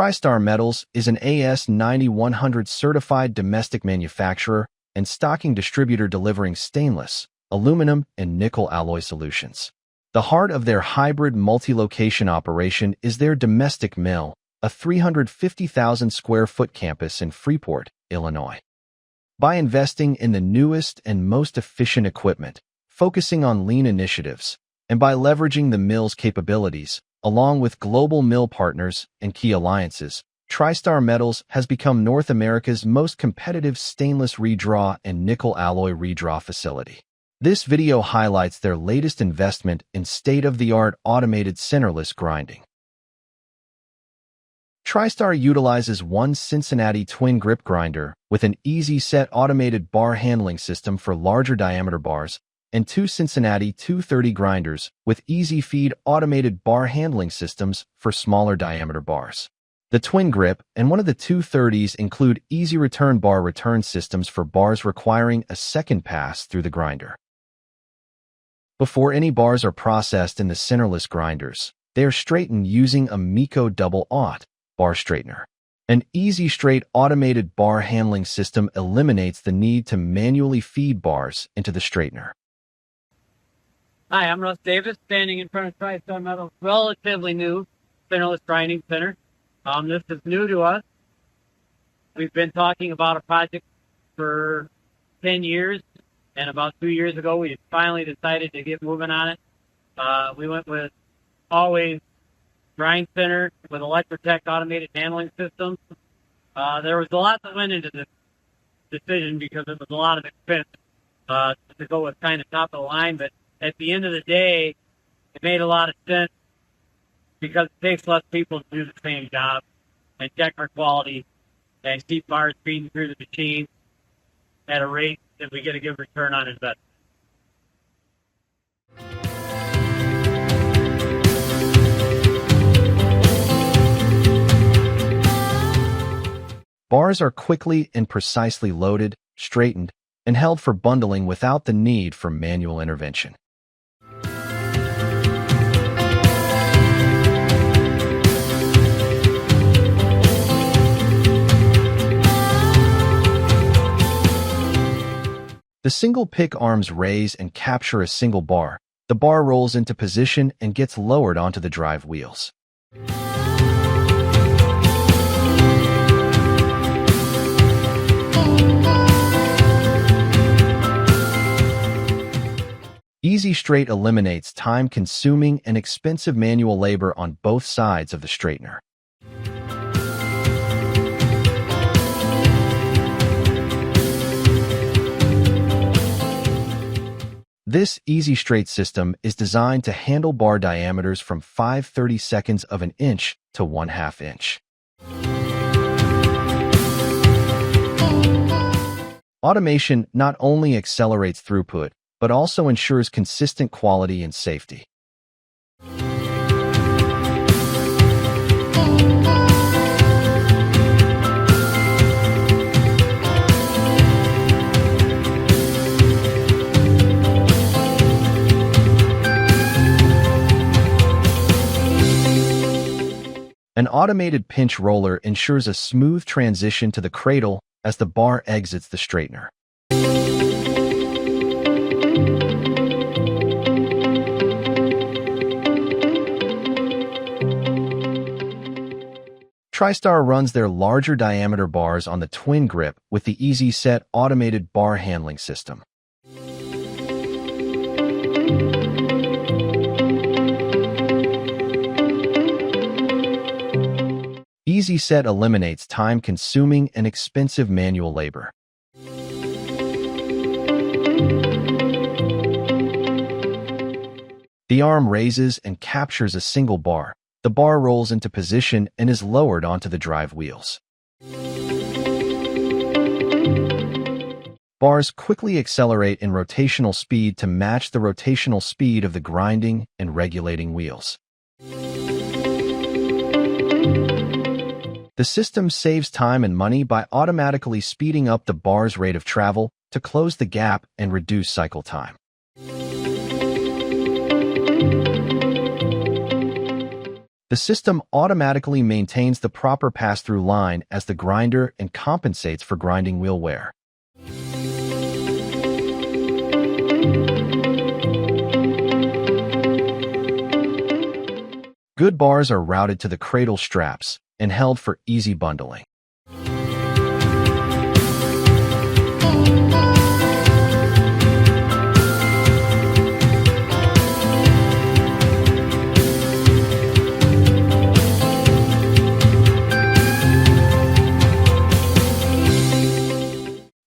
TriStar Metals is an AS 9100 certified domestic manufacturer and stocking distributor delivering stainless, aluminum, and nickel alloy solutions. The heart of their hybrid multi-location operation is their domestic mill, a 350,000 square foot campus in Freeport, Illinois. By investing in the newest and most efficient equipment, focusing on lean initiatives, and by leveraging the mill's capabilities, along with global mill partners and key alliances, TriStar Metals has become North America's most competitive stainless redraw and nickel alloy redraw facility. This video highlights their latest investment in state-of-the-art automated centerless grinding. TriStar utilizes one Cincinnati Twin Grip grinder with an easy-set automated bar handling system for larger diameter bars and two Cincinnati 230 grinders with easy feed automated bar handling systems for smaller diameter bars. The Twin Grip and one of the 230s include easy return bar return systems for bars requiring a second pass through the grinder. Before any bars are processed in the centerless grinders, they are straightened using a Meeco double aught bar straightener. An easy straight automated bar handling system eliminates the need to manually feed bars into the straightener. Hi, I'm Russ Davis, standing in front of TriStar Metals' relatively new centerless grinding center. This is new to us. We've been talking about a project for 10 years, and about 2 years ago, we finally decided to get moving on it. We went with always grind center with Electro-Tech automated handling systems. There was a lot that went into this decision because it was a lot of expense to go with kind of top of the line, but at the end of the day, it made a lot of sense because it takes less people to do the same job and check our quality and keep bars feeding through the machine at a rate that we get a good return on investment. Bars are quickly and precisely loaded, straightened, and held for bundling without the need for manual intervention. The single pick arms raise and capture a single bar. The bar rolls into position and gets lowered onto the drive wheels. Easy Straight eliminates time-consuming and expensive manual labor on both sides of the straightener. This Easy Straight system is designed to handle bar diameters from 5/32 of an inch to 1/2 inch. Automation not only accelerates throughput, but also ensures consistent quality and safety. An automated pinch roller ensures a smooth transition to the cradle as the bar exits the straightener. TriStar runs their larger diameter bars on the Twin Grip with the Easy Set automated bar handling system. Easy Set eliminates time-consuming and expensive manual labor. The arm raises and captures a single bar. The bar rolls into position and is lowered onto the drive wheels. Bars quickly accelerate in rotational speed to match the rotational speed of the grinding and regulating wheels. The system saves time and money by automatically speeding up the bar's rate of travel to close the gap and reduce cycle time. The system automatically maintains the proper pass-through line as the grinder and compensates for grinding wheel wear. Good bars are routed to the cradle straps and held for easy bundling.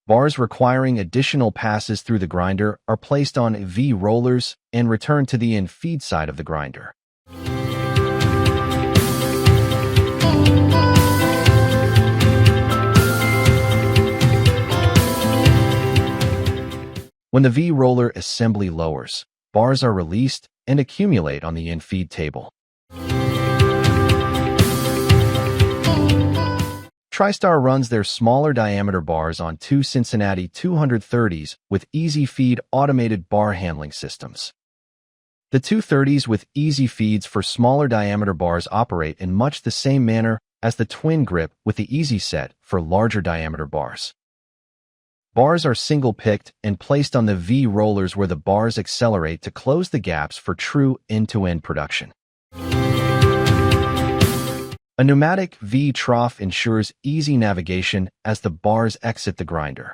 Bars requiring additional passes through the grinder are placed on V rollers and returned to the in-feed side of the grinder. When the V roller assembly lowers, bars are released and accumulate on the in-feed table. TriStar runs their smaller diameter bars on two Cincinnati 230s with easy feed automated bar handling systems. The 230s with easy feeds for smaller diameter bars operate in much the same manner as the Twin Grip with the Easy Set for larger diameter bars. Bars are single-picked and placed on the V rollers where the bars accelerate to close the gaps for true end-to-end production. A pneumatic V trough ensures easy navigation as the bars exit the grinder.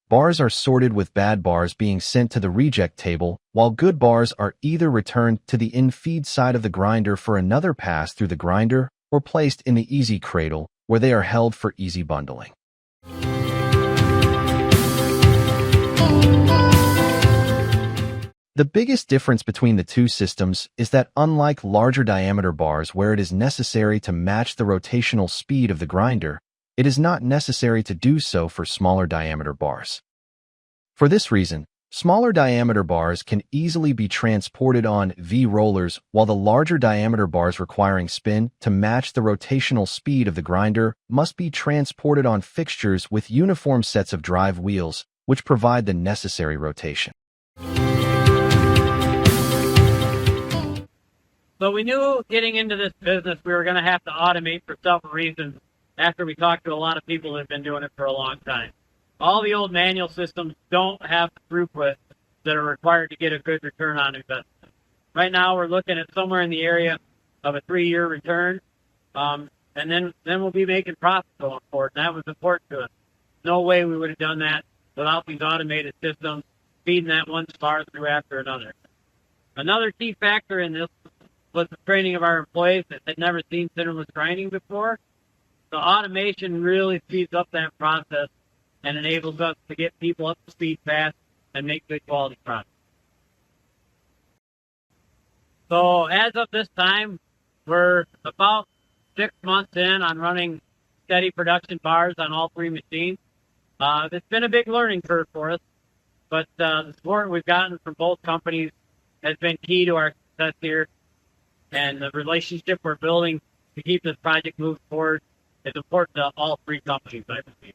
Bars are sorted with bad bars being sent to the reject table, while good bars are either returned to the in-feed side of the grinder for another pass through the grinder or placed in the easy cradle, where they are held for easy bundling. The biggest difference between the two systems is that unlike larger diameter bars where it is necessary to match the rotational speed of the grinder, it is not necessary to do so for smaller diameter bars. For this reason, smaller diameter bars can easily be transported on V rollers, while the larger diameter bars requiring spin to match the rotational speed of the grinder must be transported on fixtures with uniform sets of drive wheels, which provide the necessary rotation. So we knew getting into this business we were going to have to automate for several reasons after we talked to a lot of people that have been doing it for a long time. All the old manual systems don't have the throughput that are required to get a good return on investment. Right now we're looking at somewhere in the area of a 3-year return, and then we'll be making profit going forward, and that was important to us. No way we would have done that without these automated systems feeding that one spar through after another. Another key factor in this was the training of our employees that had never seen centerless grinding before. The automation really speeds up that process and enables us to get people up to speed fast and make good quality products. So as of this time, we're about 6 months in on running steady production bars on all 3 machines. It's been a big learning curve for us, but the support we've gotten from both companies has been key to our success here. And the relationship we're building to keep this project moving forward is important to all 3 companies, I believe.